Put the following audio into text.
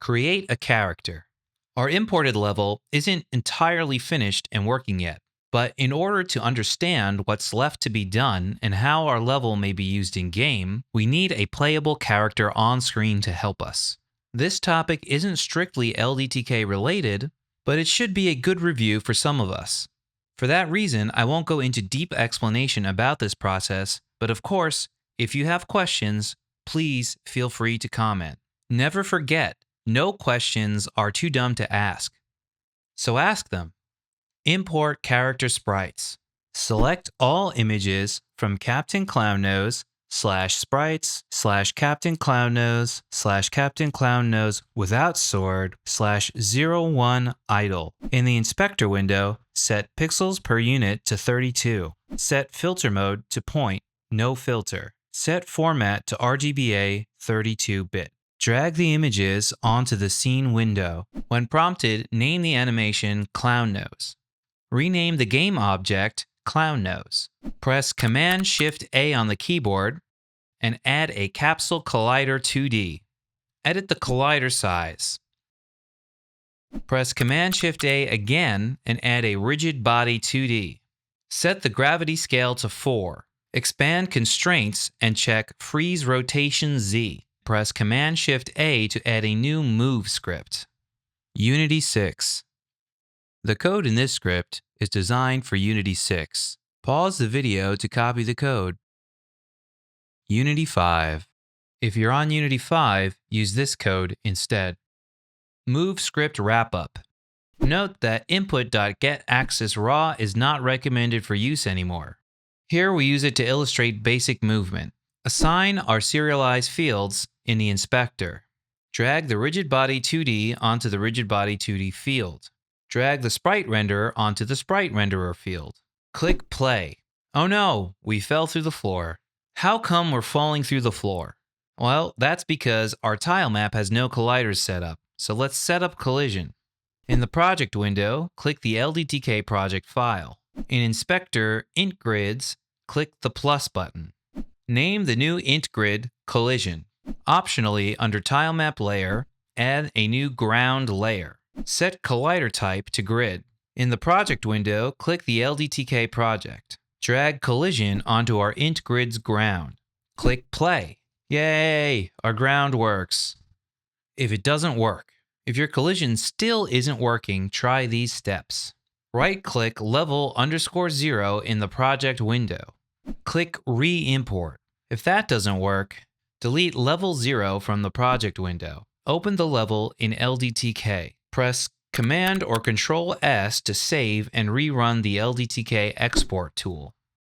Create a character. Our imported level isn't entirely finished and working yet, but in order to understand what's left to be done and how our level may be used in-game, we need a playable character on screen to help us. This topic isn't strictly LDtk related, but it should be a good review for some of us. For that reason, I won't go into deep explanation about this process, but of course, if you have questions, please feel free to comment. Never forget, no questions are too dumb to ask. So ask them. Import character sprites. Select all images from Captain Clownnose /sprites/Captain Clownnose/Captain Clownnose without sword /01 idle. In the inspector window, set pixels per unit to 32. Set filter mode to point, no filter. Set format to RGBA 32-bit. Drag the images onto the scene window. When prompted, name the animation Clownnose. Rename the game object Clownnose. Press Command-Shift-A on the keyboard and add a Capsule Collider 2D. Edit the collider size. Press Command-Shift-A again and add a Rigid Body 2D. Set the gravity scale to 4. Expand constraints and check Freeze Rotation Z. Press Command-Shift-A to add a new move script. Unity 6. The code in this script is designed for Unity 6. Pause the video to copy the code. Unity 5. If you're on Unity 5, use this code instead. Move script wrap-up. Note that input.getAxisRaw is not recommended for use anymore. Here we use it to illustrate basic movement. Assign our serialized fields in the inspector. Drag the Rigid Body 2D onto the Rigid Body 2D field. Drag the Sprite Renderer onto the Sprite Renderer field. Click Play. Oh no, we fell through the floor. How come we're falling through the floor? Well, that's because our tile map has no colliders set up, so let's set up collision. In the project window, click the LDtk project file. In Inspector Int Grids, click the plus button. Name the new int grid Collision. Optionally, under Tile Map Layer, add a new ground layer. Set collider type to grid. In the project window, click the LDtk project. Drag collision onto our int grid's ground. Click play. Yay, our ground works. If it doesn't work, if your collision still isn't working, try these steps. Right-click level_0 in the project window. Click re-import. If that doesn't work, delete level 0 from the project window. Open the level in LDtk. Press Command or Control S to save and rerun the LDtk export tool.